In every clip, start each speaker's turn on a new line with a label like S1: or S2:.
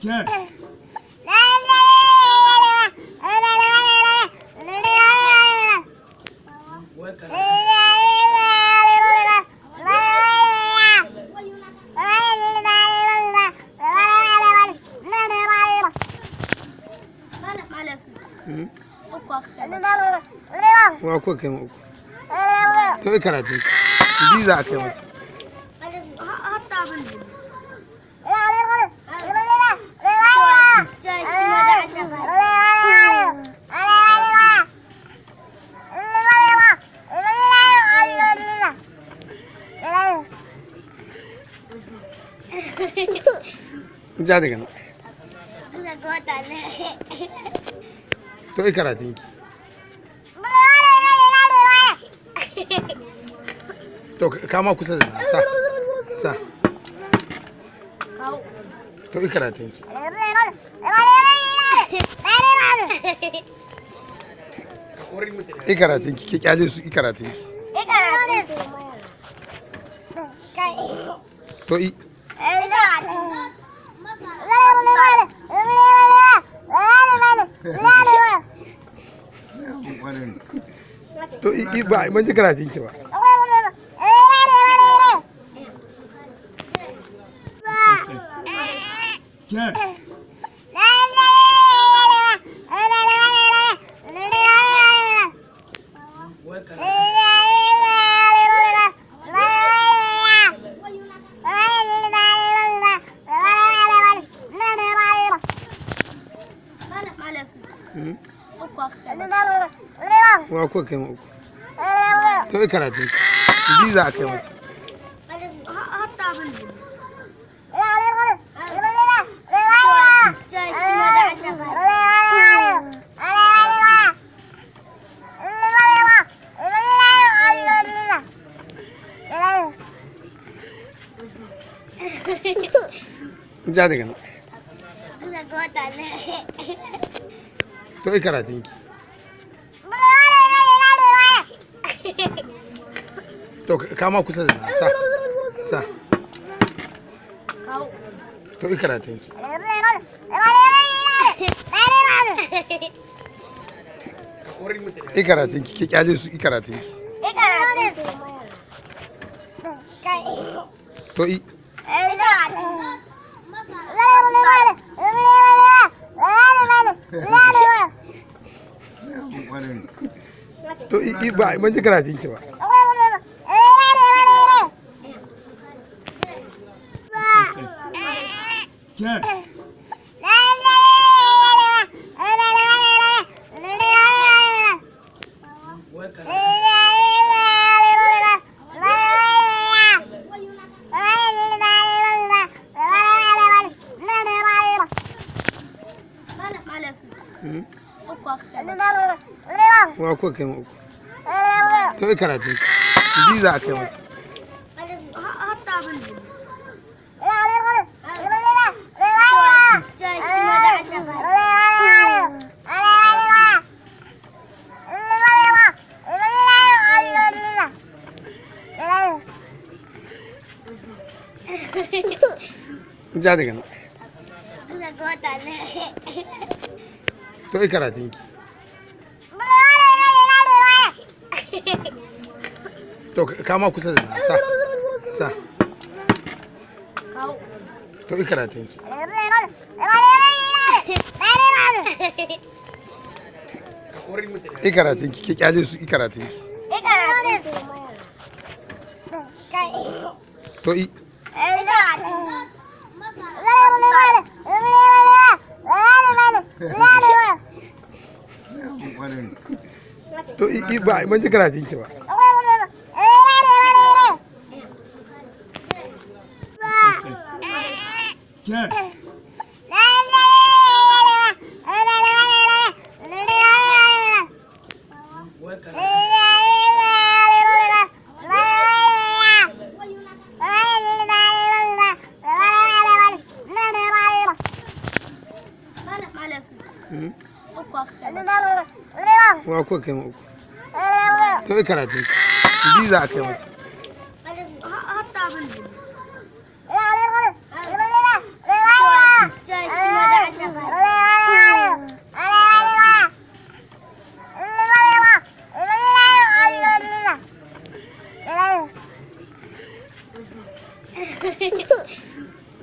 S1: Gel.
S2: Wa kuka kai ma uku. To yi karatu. Biza a kai mata. Ja daga nan. To yi karatun ki. To kama kusa da na sa. To yi karatun ki. Yi karatun ki, ki kyale su yi karatun ki. To yi. To yi ba, ban ji karatun ki ba.
S1: Gel.
S2: Wa kuka kai ma uku. To yi karatun ki. Biza a kai mata. Ja daga nan. To yi karatun ki. To kama kusa da na sa. To yi karatun ki. Yi karatun ki, ki kyale su yi karatun ki. To yi. To yi ba, ban ji karatun ki ba.
S1: Gel.
S2: Wa kuka kai ma uku. To yi karatun ki. Biza a kai mata. Ja daga nan. To yi karatun ki. To kama kusa da na sa. To yi karatun ki. Yi karatun ki, ki kyale su yi karatun ki. To yi. To yi ba, ban ji karatun ki ba.
S1: Gel.
S2: Wa kuka kai ma uku. To yi karatun ki. Biza a kai mata.
S3: hatta bin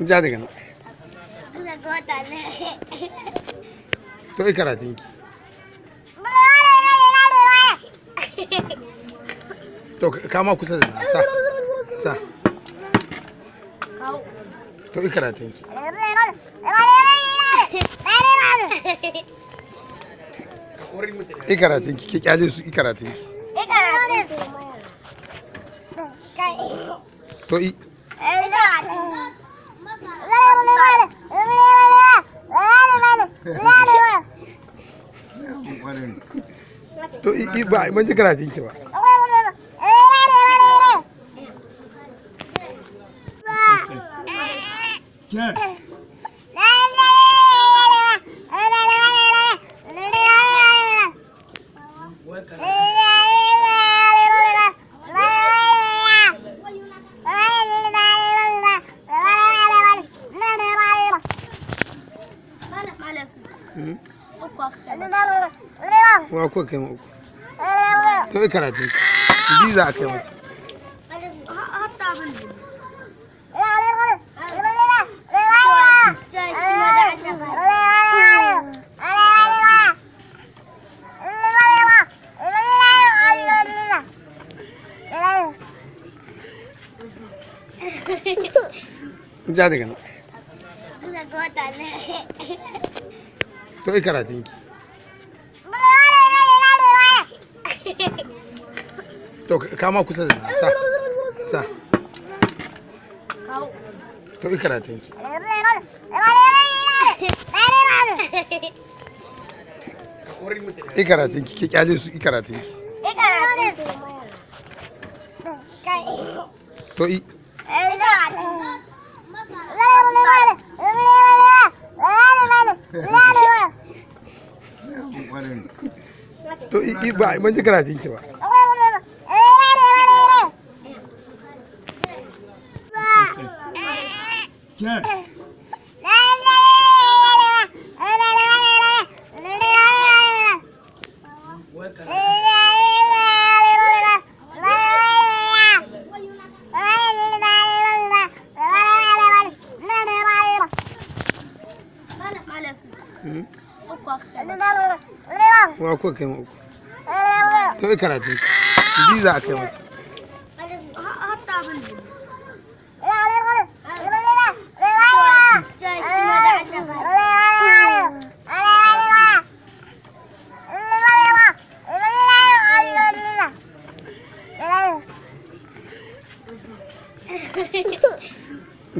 S2: ja daga nan to yi karatun ki to kama kusa da na sa to yi karatun ki yi karatun ki kyale su yi karatun ki to yi to yi ba ban ji karatun ki ba wa ko kai mu to yi karatun ki biza a kai mata ja daga nan to yi karatun ki to kama kusa da na sa to yi karatun ki yi karatun ki kyale su yi karatun ki to yi to yi ba ban ji karatun ki ba wa ko kai mu to yi karatun ki biza a kai mata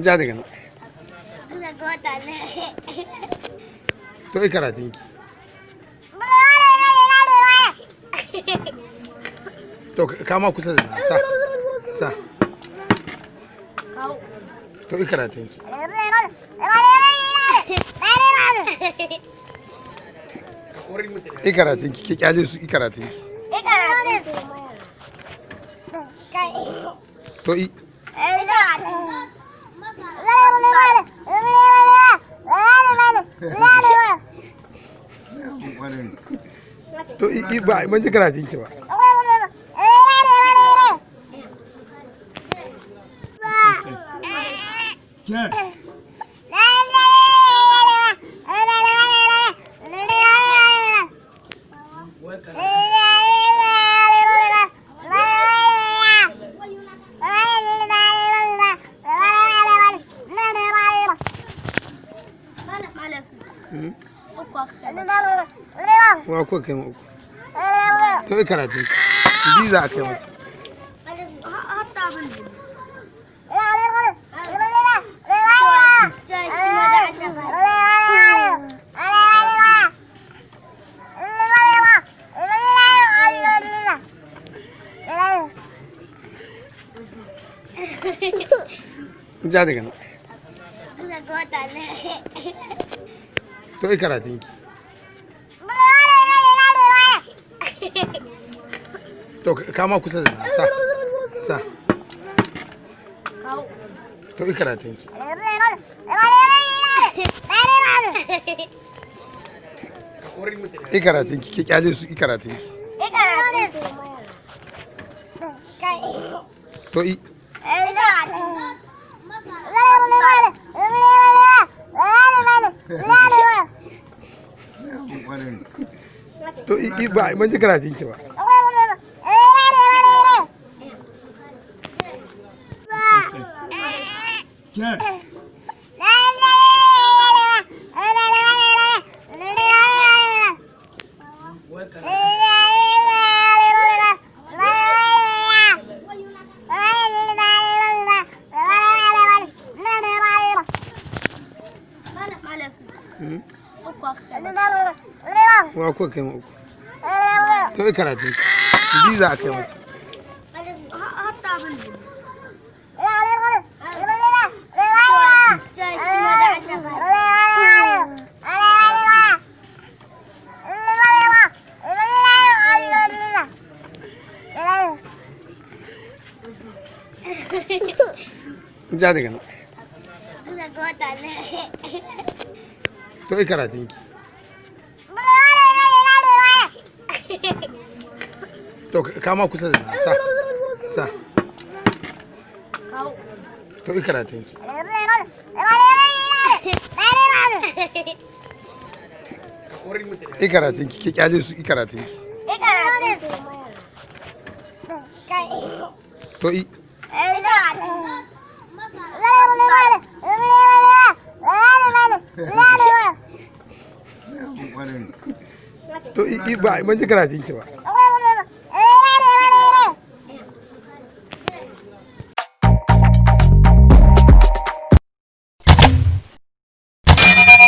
S2: ja daga nan to yi karatun ki to kama kusa da na sa to yi karatun ki yi karatun ki kyale su yi karatun ki to yi to yi ba ban ji karatun ki ba wa ko kai mu to yi karatun ki biza a kai mata ja daga nan to yi karatun ki to kama kusa da na sa to yi karatun ki Yi karatun ki kyale su, yi karatun ki. To yi. To yi ba ban ji karatun ki ba. Wa ko kai mu. To yi karatun ki. Biza akai mata. Ja daga nan. To yi karatun ki. To kama kusa da sa. Sa. To yi karatun ki. Yi karatun ki kyale su, yi karatun ki. To yi. To yi ba ban ji karatun ki ba.